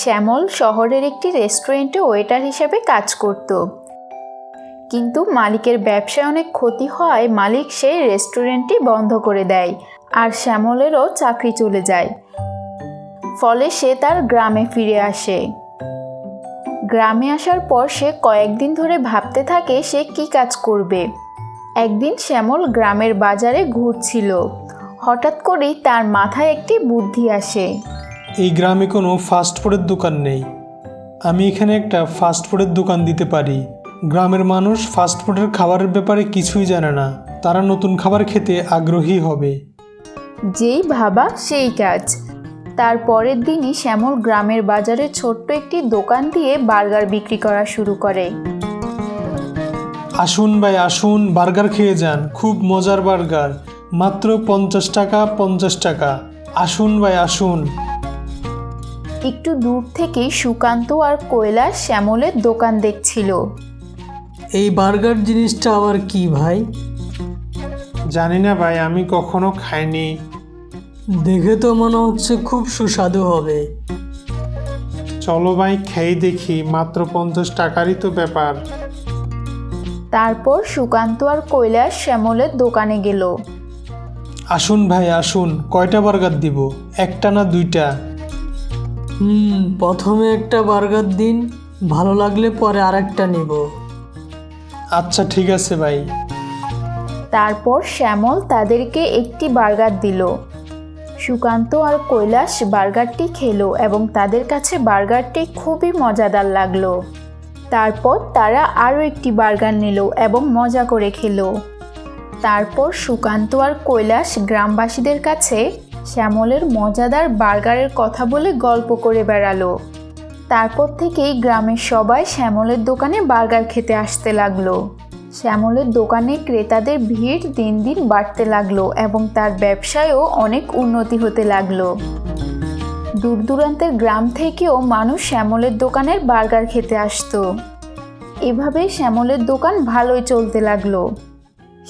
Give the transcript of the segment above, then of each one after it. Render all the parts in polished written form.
শ্যামল শহরের একটি রেস্টুরেন্টে ওয়েটার হিসেবে কাজ করত, কিন্তু মালিকের ব্যবসায় অনেক ক্ষতি হওয়ায় মালিক সেই রেস্টুরেন্টটি বন্ধ করে দেয় আর শ্যামলেরও চাকরি চলে যায়। ফলে সে তার গ্রামে ফিরে আসে। গ্রামে আসার পর সে কয়েকদিন ধরে ভাবতে থাকে সে কি কাজ করবে। একদিন শ্যামল গ্রামের বাজারে ঘুরছিল। হঠাৎ করেই তার মাথায় একটি বুদ্ধি আসে। এই গ্রামে কোনো ফাস্টফুডের দোকান নেই, আমি এখানে একটা ফাস্টফুডের দোকান দিতে পারি। গ্রামের মানুষ ফাস্টফুডের খাবারের ব্যাপারে কিছুই জানে না, তারা নতুন খাবার খেতে আগ্রহী হবে। যেই ভাবা সেই কাজ। তার পরের দিনই শ্যামল গ্রামের বাজারে ছোট্ট একটি দোকান দিয়ে বার্গার বিক্রি করা শুরু করে। আসুন ভাই আসুন, বার্গার খেয়ে যান, খুব মজার বার্গার, মাত্র 50 টাকা 50 টাকা, আসুন ভাই আসুন। একটু দূর থেকেই সুকান্ত আর কৈলাস শ্যামলের দোকান দেখছিল। এই বার্গার জিনিসটা আবার কি ভাই? জানি না ভাই, আমি কখনো খাইনি। দেখে তো মনে হচ্ছে খুব সুস্বাদু হবে। চলো ভাই খেয়ে দেখি, মাত্র 50 টাকারই তো ব্যাপার। তারপর সুকান্ত আর কৈলাস শ্যামলের দোকানে গেল। আসুন ভাই আসুন, কয়টা বার্গার দিব, একটা না দুইটা? প্রথমে একটা বার্গার দিন, ভালো লাগলে পরে আরেকটা নিব। আচ্ছা ঠিক আছে ভাই। তারপর শ্যামল তাদেরকে একটি বার্গার দিল। সুকান্ত আর কৈলাস বার্গারটি খেলো এবং তাদের কাছে বার্গারটি খুবই মজাদার লাগলো। তারপর তারা আরও একটি বার্গার নিল এবং মজা করে খেলো। তারপর সুকান্ত আর কৈলাস গ্রামবাসীদের কাছে শ্যামলের মজাদার বার্গারের কথা বলে গল্প করে বেড়ালো। তারপর থেকেই গ্রামের সবাই শ্যামলের দোকানে বার্গার খেতে আসতে লাগলো। শ্যামলের দোকানে ক্রেতাদের ভিড় দিন দিন বাড়তে লাগলো এবং তার ব্যবসায়ও অনেক উন্নতি হতে লাগলো। দূর দূরান্তের গ্রাম থেকেও মানুষ শ্যামলের দোকানের বার্গার খেতে আসতো। এভাবে শ্যামলের দোকান ভালোই চলতে লাগলো।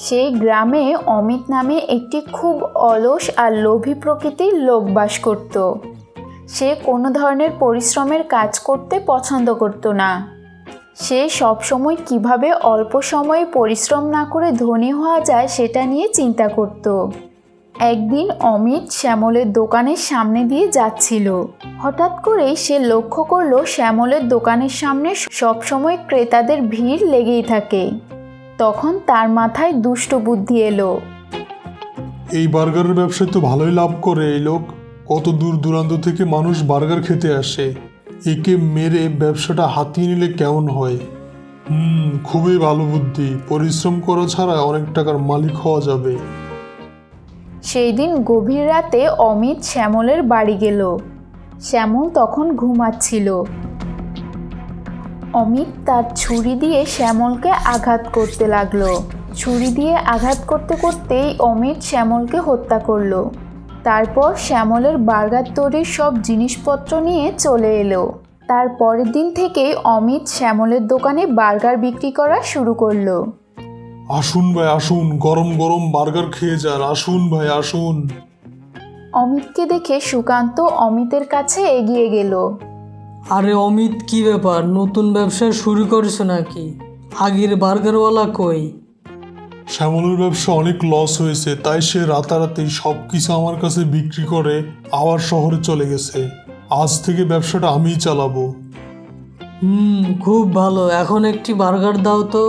সেই গ্রামে অমিত নামে একটি খুব অলস আর লোভী প্রকৃতির লোক বাস করত। সে কোনো ধরনের পরিশ্রমের কাজ করতে পছন্দ করত না। সে সবসময় কিভাবে অল্প সময়ে পরিশ্রম না করে ধনী হওয়া যায় সেটা নিয়ে চিন্তা করত। একদিন অমিত শ্যামলের দোকানের সামনে দিয়ে যাচ্ছিল। হঠাৎ করেই সে লক্ষ্য করলো শ্যামলের দোকানের সামনে সবসময় ক্রেতাদের ভিড় লেগেই থাকে। তখন তার মাথায় দুষ্ট বুদ্ধি এলো। এই বার্গারের ব্যবসায় তো ভালোই লাভ করে এই লোক, কত দূর দূরান্ত থেকে মানুষ বার্গার খেতে আসে, একে মেরে ব্যবসাটা হাতিয়ে নিলে কেমন হয়? খুবই ভালো বুদ্ধি, পরিশ্রম করা ছাড়া অনেক টাকার মালিক হওয়া যাবে। সেই দিন গভীর রাতে অমিত শ্যামলের বাড়ি গেল। শ্যামল তখন ঘুমাচ্ছিল। অমিত তার ছুরি দিয়ে শ্যামলকে আঘাত করতে লাগলো। ছুরি দিয়ে আঘাত করতে করতেই অমিত শ্যামলকে হত্যা করলো। তারপর শ্যামলের বার্গার তৈরির সব জিনিসপত্র নিয়ে চলে এলো। তার পরের দিন থেকেই অমিত শ্যামলের দোকানে বার্গার বিক্রি করা শুরু করলো। আসুন ভাই আসুন, গরম গরম বার্গার খেয়ে যান, আসুন ভাই আসুন। অমিতকে দেখে সুকান্ত অমিতের কাছে এগিয়ে গেল। আরে অমিত, কি ব্যাপার, নতুন ব্যবসা শুরু করেছো নাকি? আগের বার্গারওয়ালা কই? শ্যামলের ব্যবসা অনেক লস হয়েছে, তাই সে রাতারাতি সব কিছু আমার কাছে বিক্রি করে আবার শহরে চলে গেছে। আজ থেকে ব্যবসাটা আমিই চালাবো। খুব ভালো, এখন একটি বার্গার দাও তো।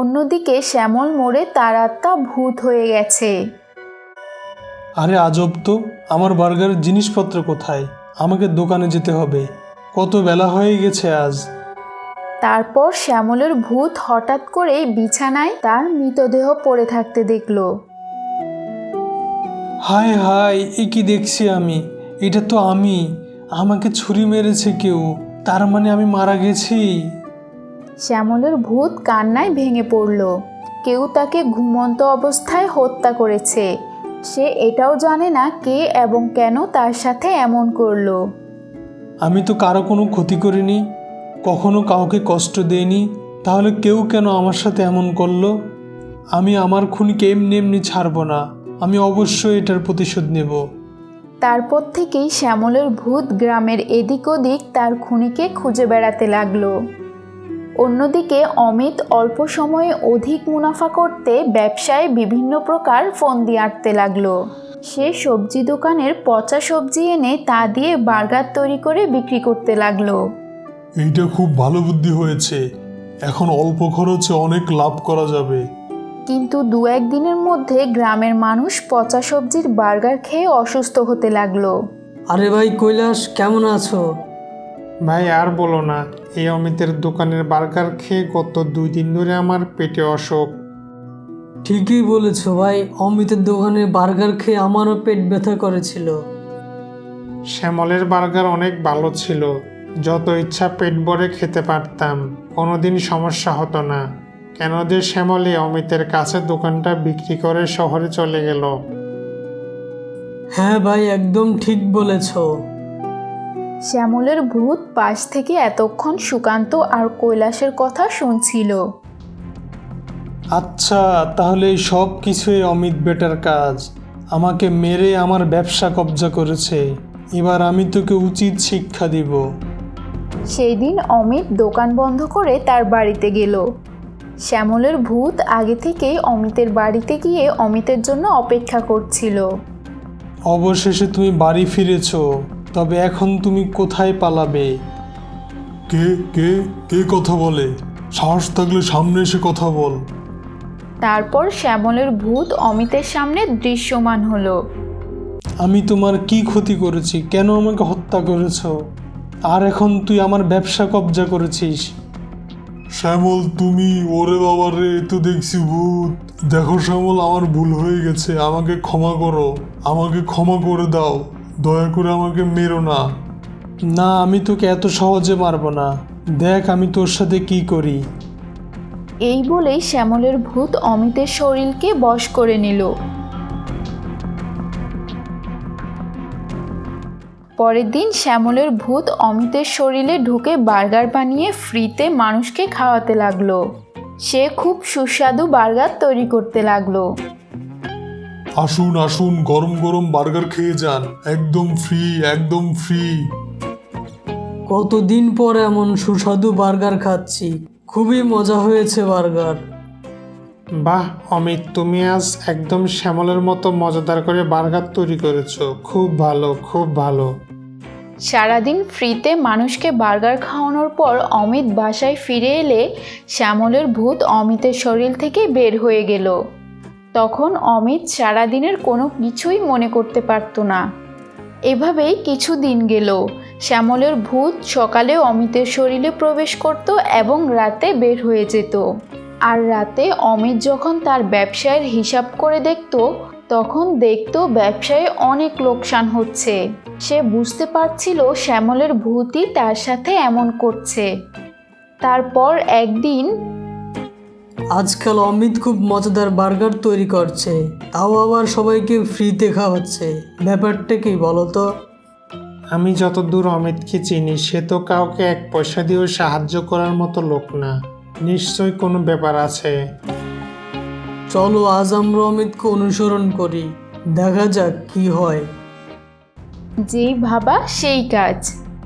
অন্যদিকে শ্যামল মোড়ে তার আত্মা ভূত হয়ে গেছে। আরে আজব তো, আমার বার্গারের জিনিসপত্র কোথায়? আমাকে দোকানে যেতে হবে, কত বেলা হয়ে গেছে আজ। তারপর শ্যামলের ভূত হঠাৎ করেই বিছানায় তার মৃতদেহ পড়ে থাকতে দেখলো। হায় হায়, এ কি দেখছি আমি? এটা তো আমি, আমাকে ছুরি মেরেছে কেউ, তার মানে আমি মারা গেছি। শ্যামলের ভূত কান্নায় ভেঙে পড়ল। কেউ তাকে ঘুমন্ত অবস্থায় হত্যা করেছে। সে এটাও জানে না কে এবং কেন তার সাথে এমন করলো। আমি তো কারো কোনো ক্ষতি করিনি, কখনো কাউকে কষ্ট দেইনি, তাহলে কেউ কেন আমার সাথে এমন করলো? আমি আমার খুনিকে এমনি এমনি ছাড়বো না, আমি অবশ্যই এটার প্রতিশোধ নেব। তারপর থেকেই শ্যামলের ভূত গ্রামের এদিক ওদিক তার খুনিকে খুঁজে বেড়াতে লাগলো। অন্যদিকে অমিত অল্প সময়ে অধিক মুনাফা করতে ব্যবসায় বিভিন্ন প্রকার ফন্দি আঁটতে লাগলো। সে সবজি দোকানের পচা সবজি এনে তা দিয়ে বার্গার তৈরি করে বিক্রি করতে লাগলো। এইটা খুব ভালো বুদ্ধি হয়েছে, এখন অল্প খরচে অনেক লাভ করা যাবে। কিন্তু 2-1 দিনের মধ্যে গ্রামের মানুষ পচা সবজির বার্গার খেয়ে অসুস্থ হতে লাগলো। আরে ভাই কৈলাস, কেমন আছো? ভাই আর বলো না, এই অমিতের দোকানের বার্গার খেয়ে গত 2 দিন ধরে আমার পেটে অসুখ। ঠিকই বলেছো ভাই, অমিতের দোকানে বার্গার খেয়ে আমারও পেট ব্যথা করেছিল। শ্যামলের বার্গার অনেক ভালো ছিল, যত ইচ্ছা পেট ভরে খেতে পারতাম, কোনোদিন সমস্যা হতো না। কেন যে শ্যামলে অমিতের কাছে দোকানটা বিক্রি করে শহরে চলে গেল? হ্যাঁ ভাই, একদম ঠিক বলেছো। শ্যামলের ভূত পাশ থেকে এতক্ষণ সুকান্ত আর কৈলাসের কথা শুনছিল। আচ্ছা, তাহলে এই সব কিছুই অমিত বেটার কাজ, আমাকে মেরে আমার ব্যবসা কবজা করেছে, এবার আমি তোকে উচিত শিক্ষা দিব। সেই দিন অমিত দোকান বন্ধ করে তার বাড়িতে গেল। শ্যামলের ভূত আগে থেকেই অমিতের বাড়িতে গিয়ে অমিতের জন্য অপেক্ষা করছিল। অবশেষে তুমি বাড়ি ফিরেছো, তবে এখন তুমি কোথায় পালাবে? কে কে কে কথা বলে? সাহস থাকলে সামনে এসে কথা বল। তারপর শ্যামলের ভূত অমিতের সামনে দৃশ্যমান হলো। আমি তোমার কি ক্ষতি করেছি? কেন আমাকে হত্যা করেছো? আর এখন তুই আমার ব্যবসা কবজা করেছিস। শ্যামল, তুমি? ওরে বাবা রে, তো দেখছি ভূত। দেখো শ্যামল, আমার ভুল হয়ে গেছে, আমাকে ক্ষমা করো, আমাকে ক্ষমা করে দাও, দয়া করে আমাকে মেরো না। না, আমি তোকে এত সহজে মারবো না, দেখ আমি তোর সাথে কি করি। এই বলেই শ্যামলের ভূত অমিতের শরীরকে বশ করে নিল। পরের দিন শ্যামলের ভূত অমিতের শরীরে ঢুকে বার্গার বানিয়ে ফ্রিতে মানুষকে খাওয়াতে লাগলো। সে খুব সুস্বাদু বার্গার তৈরি করতে লাগলো। আসুন আসুন, গরম গরম বার্গার খেয়ে যান, একদম ফ্রি, একদম ফ্রি। কতদিন পর এমন সুস্বাদু বার্গার খাচ্ছি, খুবই মজা হয়েছে বার্গার। বাহ অমিত, তুমি আজ একদম শ্যামলের মতো মজাদার করে বার্গার তৈরি করেছো, খুব ভালো, খুব ভালো। সারাদিন ফ্রিতে মানুষকে বার্গার খাওয়ানোর পর অমিত বাসায় ফিরে এলে শ্যামলের ভূত অমিতের শরীর থেকে বের হয়ে গেল। তখন অমিত সারাদিনের কোনো কিছুই মনে করতে পারত না। এভাবেই কিছু দিন গেল। শ্যামলের ভূত সকালে অমিতের শরীরে প্রবেশ করত এবং রাতে বের হয়ে যেত। আর রাতে অমিত যখন তার ব্যবসায়ের হিসাব করে দেখত, তখন দেখত ব্যবসায় অনেক লোকসান হচ্ছে। সে বুঝতে পারছিল শ্যামলের ভূতই তার সাথে এমন করছে। তারপর একদিন আজকাল অমিত খুব মজাদার বার্গার তৈরি করছে, তাও আবার সবাইকে ফ্রিতে খাওয়াচ্ছে। ব্যাপারটা কি বলো তো? আমি যতদূর অমিতকে চিনি, সে তো কাউকে 1 পয়সা দিয়েও সাহায্য করার মতো লোক না, নিশ্চয়ই কোনো ব্যাপার আছে। চলো আজ আমরা অমিতকে অনুসরণ করি, দেখা যাক কি হয়। যেই ভাবা সেই কাজ।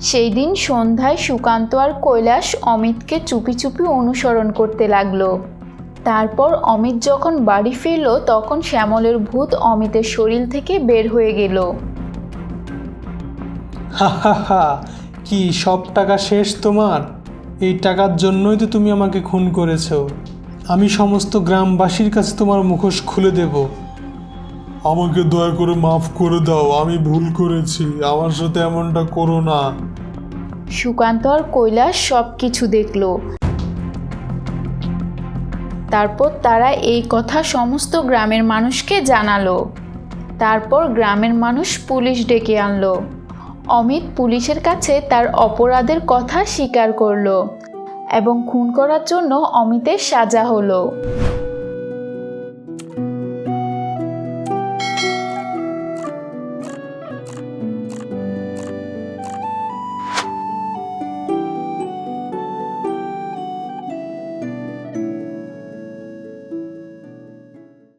সেই দিন সন্ধ্যায় সুকান্ত আর কৈলাস অমিতকে চুপি চুপি অনুসরণ করতে লাগলো। তারপর অমিত যখন বাড়ি ফিরল, তখন শ্যামলের ভূত অমিতের শরীর থেকে বের হয়ে গেল। হা হা হা, কি সব টাকা শেষ তোমার? এই টাকার জন্যই তো তুমি আমাকে খুন করেছো। আমি সমস্ত গ্রামবাসীর কাছে তোমার মুখোশ খুলে দেব। আমাকে দয়া করে মাফ করে দাও, আমি ভুল করেছি, আমার সাথে এমনটা করো না। সুকান্ত আর কৈলাস সব কিছু দেখল। তারপর তারা এই কথা সমস্ত গ্রামের মানুষকে জানালো। তারপর গ্রামের মানুষ পুলিশ ডেকে আনলো। অমিত পুলিশের কাছে তার অপরাধের কথা স্বীকার করলো এবং খুন করার জন্য অমিতের সাজা হলো।